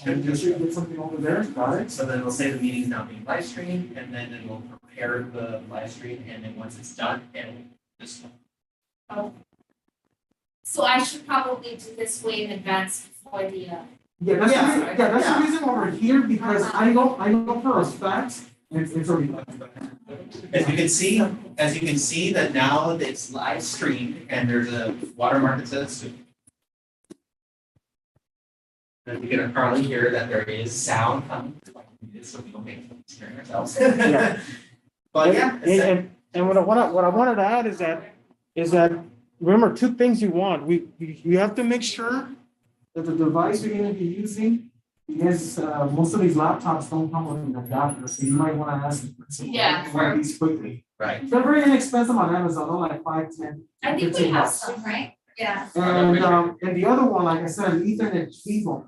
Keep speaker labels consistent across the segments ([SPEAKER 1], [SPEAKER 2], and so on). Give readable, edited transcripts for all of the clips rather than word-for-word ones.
[SPEAKER 1] And just get something over there, got it?
[SPEAKER 2] So then it'll say the meeting's now being live streamed, and then it will prepare the live stream, and then once it's done, it'll just.
[SPEAKER 3] Oh. So I should probably do this way in advance before the,
[SPEAKER 1] That's the reason why we're here, because I know for a fact, it's already like that.
[SPEAKER 2] As you can see that now it's live streamed, and there's a watermark that says. And we can probably hear that there is sound coming, so we don't make them scaring ourselves.
[SPEAKER 1] Yeah.
[SPEAKER 2] But yeah.
[SPEAKER 1] And what I wanted to add is that remember two things you want. You have to make sure that the device you're going to be using, because most of these laptops don't come with an adapter, so you might want to ask for these quickly.
[SPEAKER 2] Right.
[SPEAKER 1] They're very inexpensive on Amazon. They're like 5, 10.
[SPEAKER 3] I think we have some, right? Yeah.
[SPEAKER 1] And the other one, like I said, an Ethernet cable,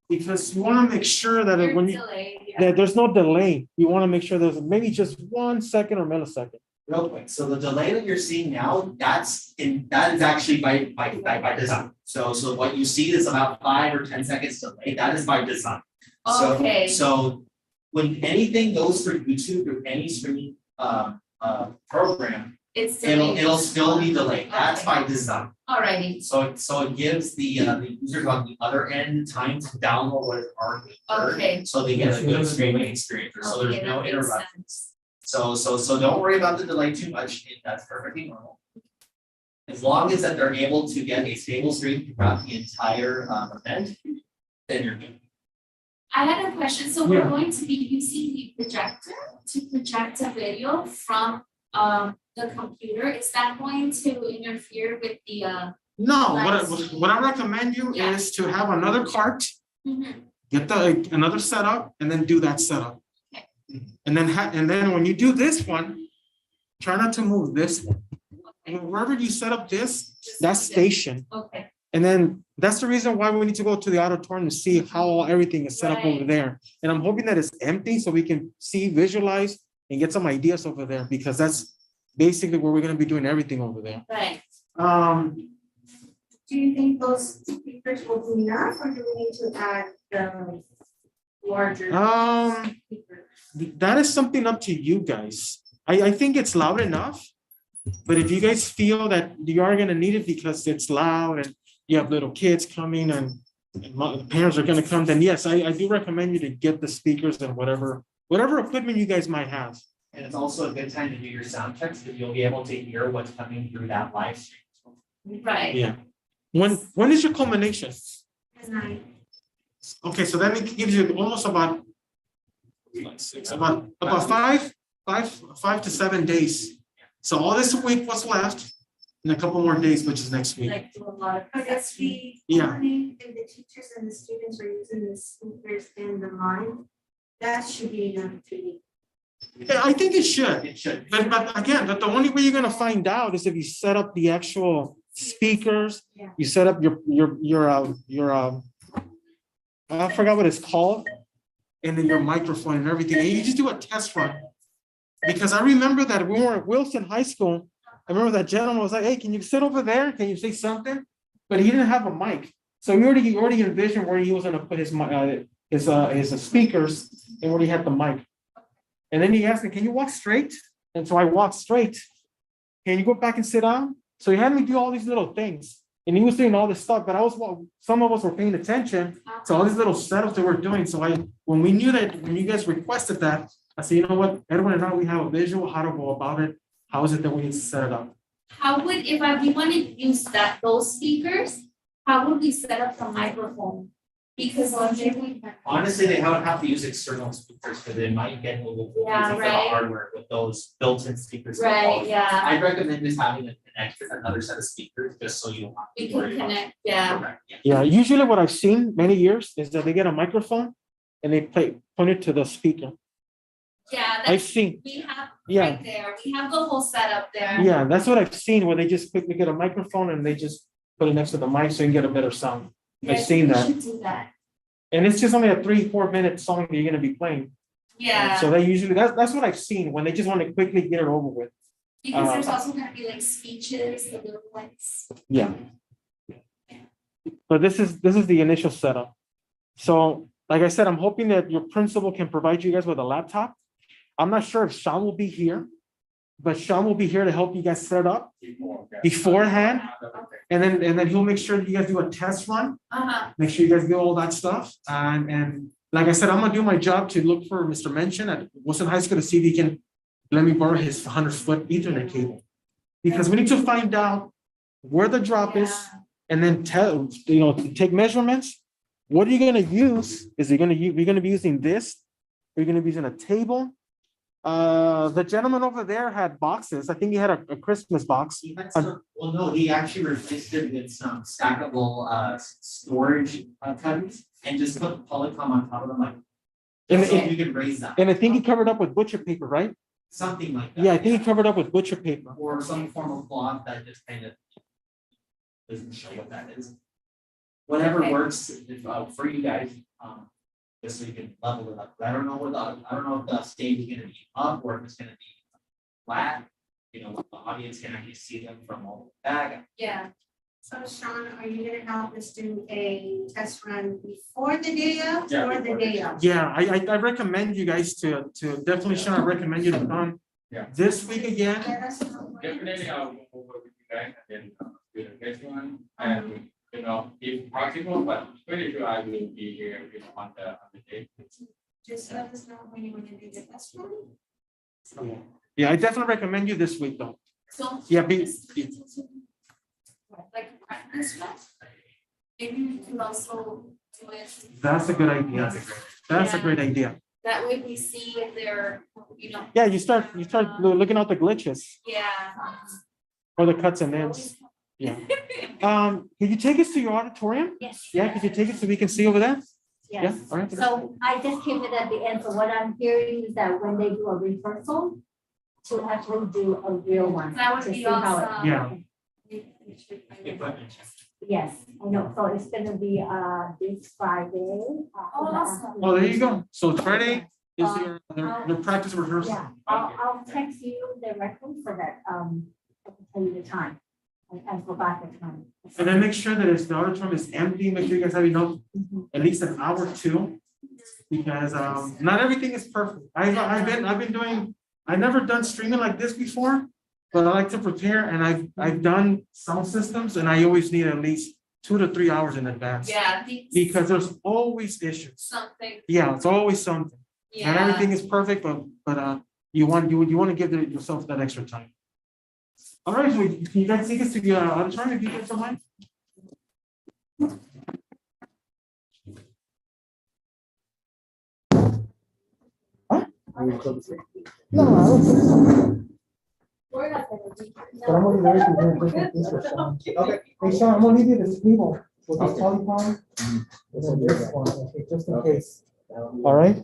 [SPEAKER 1] because you want to make sure that that there's no delay. You want to make sure there's maybe just 1 second or millisecond.
[SPEAKER 2] Real quick, so the delay that you're seeing now, that is actually by design. So what you see is about 5 or 10 seconds delay. That is by design.
[SPEAKER 3] Okay.
[SPEAKER 2] So when anything goes through YouTube or any streaming program, it'll still be delayed. That's by design.
[SPEAKER 3] Alrighty.
[SPEAKER 2] So it gives the users on the other end time to download what is already occurred.
[SPEAKER 3] Okay.
[SPEAKER 2] So they get a good streaming experience. So there's no interruptions. So don't worry about the delay too much. That's perfectly normal. As long as that they're able to get a stable stream throughout the entire event, then you're good.
[SPEAKER 3] I had a question. So we're going to be using the projector to project a video from the computer. Is that going to interfere with the
[SPEAKER 1] No, what I recommend you is to have another cart, get another setup, and then do that setup. And then when you do this one, try not to move this one. And wherever you set up that station.
[SPEAKER 3] Okay.
[SPEAKER 1] And then that's the reason why we need to go to the auditorium to see how everything is set up over there. And I'm hoping that it's empty so we can see, visualize, and get some ideas over there, because that's basically where we're going to be doing everything over there.
[SPEAKER 3] Right.
[SPEAKER 4] Do you think those speakers will be enough, or do we need to add the larger speakers?
[SPEAKER 1] That is something up to you guys. I think it's loud enough, but if you guys feel that you are going to need it because it's loud and you have little kids coming and the parents are going to come, then yes, I do recommend you to get the speakers and whatever equipment you guys might have.
[SPEAKER 2] And it's also a good time to do your sound checks, because you'll be able to hear what's coming through that live stream.
[SPEAKER 3] Right.
[SPEAKER 1] Yeah. When is your culmination?
[SPEAKER 4] Tonight.
[SPEAKER 1] Okay, so that gives you almost about 5 to 7 days. So all this week what's left, and a couple more days, which is next week.
[SPEAKER 3] Like do a lot of.
[SPEAKER 4] I guess we,
[SPEAKER 1] Yeah.
[SPEAKER 4] if the teachers and the students are using the speakers in the line, that should be enough to.
[SPEAKER 1] Yeah, I think it should.
[SPEAKER 2] It should.
[SPEAKER 1] But again, the only way you're gonna find out is if you set up the actual speakers.
[SPEAKER 4] Yeah.
[SPEAKER 1] You set up your I forgot what it's called, and then your microphone and everything. And you just do a test run. Because I remember that we were at Wilson High School. I remember that gentleman was like, "Hey, can you sit over there? Can you say something?" But he didn't have a mic, so we already envisioned where he was gonna put his speakers and where he had the mic. And then he asked me, "Can you walk straight?" And so I walked straight. "Can you go back and sit down?" So he had me do all these little things, and he was doing all this stuff. But some of us were paying attention to all these little setups that we're doing. So when you guys requested that, I said, "You know what, Edwin and I, we have a visual how to go about it. How is it that we need to set it up?"
[SPEAKER 3] How would, if we want to use those speakers, how would we set up the microphone? Because
[SPEAKER 2] Honestly, they would have to use external speakers, because they might get a little confusing for the hardware with those built-in speakers.
[SPEAKER 3] Right, yeah.
[SPEAKER 2] I'd recommend just having another set of speakers, just so you don't have to
[SPEAKER 3] We can
[SPEAKER 2] worry about it.
[SPEAKER 3] connect, yeah.
[SPEAKER 2] Correct, yeah.
[SPEAKER 1] Yeah, usually what I've seen many years is that they get a microphone and they point it to the speaker.
[SPEAKER 3] Yeah,
[SPEAKER 1] I've seen,
[SPEAKER 3] we have
[SPEAKER 1] yeah,
[SPEAKER 3] right there. We have the whole setup there.
[SPEAKER 1] yeah, that's what I've seen, where they just quickly get a microphone and they just put it next to the mic so you can get a better sound. I've seen that.
[SPEAKER 3] We should do that.
[SPEAKER 1] And it's just only a 3-4 minute song that you're gonna be playing.
[SPEAKER 3] Yeah,
[SPEAKER 1] So they usually, that's what I've seen, when they just want to quickly get it over with.
[SPEAKER 3] because there's also gonna be like speeches, the little ones.
[SPEAKER 1] Yeah. But this is the initial setup. So like I said, I'm hoping that your principal can provide you guys with a laptop. I'm not sure if Sean will be here, but Sean will be here to help you guys set it up beforehand. And then he'll make sure that you guys do a test run. Make sure you guys do all that stuff. And like I said, I'm gonna do my job to look for Mr. Mention at Wilson High School to see if he can let me borrow his 100-foot Ethernet cable. Because we need to find out where the drop is and then take measurements. What are you gonna use? Is it you're gonna be using this? Are you gonna be using a table? The gentleman over there had boxes. I think he had a Christmas box.
[SPEAKER 2] He had some, well, no, he actually replaced it with some stackable storage cutters and just put Polycom on top of them, like.
[SPEAKER 1] And
[SPEAKER 2] So you can raise that,
[SPEAKER 1] And I think he covered up with butcher paper, right?
[SPEAKER 2] something like that.
[SPEAKER 1] Yeah, I think he covered up with butcher paper.
[SPEAKER 2] Or some form of cloth that just kind of doesn't show what that is. Whatever
[SPEAKER 3] Okay.
[SPEAKER 2] works for you guys, just so you can level it up. I don't know if the stage is gonna be up or if it's gonna be flat. You know, the audience can actually see them from all the back.
[SPEAKER 3] Yeah,
[SPEAKER 4] So Sean, are you gonna help us do a test run before the day of
[SPEAKER 2] Yeah,
[SPEAKER 4] or the
[SPEAKER 2] before.
[SPEAKER 4] day of?
[SPEAKER 1] Yeah, I recommend you guys to definitely, Sean, I recommend you to come
[SPEAKER 5] Yeah.
[SPEAKER 1] this week again.
[SPEAKER 4] Let us know when.
[SPEAKER 5] Definitely, I'll go over with you guys and then do the next one. And, you know, if possible, but pretty sure I will be here, you know, on the day.
[SPEAKER 4] Just let us know when you want to do the test run.
[SPEAKER 1] Yeah, I definitely recommend you this week though.
[SPEAKER 3] so.
[SPEAKER 1] Yeah,
[SPEAKER 3] Like practice rest. Maybe we could also do it,
[SPEAKER 1] That's a good idea. That's a great idea.
[SPEAKER 3] that way we see if they're,
[SPEAKER 1] Yeah, you start looking out the glitches
[SPEAKER 3] yeah.
[SPEAKER 1] or the cuts and ends. Yeah. Can you take us to your auditorium?
[SPEAKER 6] Yes.
[SPEAKER 1] Yeah, could you take us so we can see over there? Yeah,
[SPEAKER 6] Yes.
[SPEAKER 1] all right.
[SPEAKER 6] So I just came in at the end, so what I'm hearing is that when they do a rehearsal, to actually do a real one.
[SPEAKER 3] That would
[SPEAKER 6] to
[SPEAKER 3] be
[SPEAKER 6] see how it-
[SPEAKER 3] awesome.
[SPEAKER 1] Yeah.
[SPEAKER 6] Yes, I know, so it's gonna be this Friday.
[SPEAKER 3] awesome.
[SPEAKER 1] Oh, there you go. So Friday is your practice rehearsal.
[SPEAKER 6] Yeah, I'll text you directly so that I can tell you the time. I forgot the time.
[SPEAKER 1] And then make sure that the auditorium is empty. Make sure you guys have enough, at least an hour or two. Because not everything is perfect. I've been doing, I've never done streaming like this before, but I like to prepare and I've done sound systems and I always need at least 2 to 3 hours in advance.
[SPEAKER 3] Yeah, I think
[SPEAKER 1] Because there's always issues.
[SPEAKER 3] something,
[SPEAKER 1] Yeah, it's always something. Not
[SPEAKER 3] yeah.
[SPEAKER 1] everything is perfect, but you want to give yourself that extra time. All right, so can you guys take us to the auditorium if you guys don't mind? No, I don't think so.
[SPEAKER 3] We're not gonna be.
[SPEAKER 1] But I'm only there to do this for Sean.
[SPEAKER 2] Okay.
[SPEAKER 1] Hey, Sean, I'm gonna leave you this cable with this polycom. This one, okay, just in case. All right?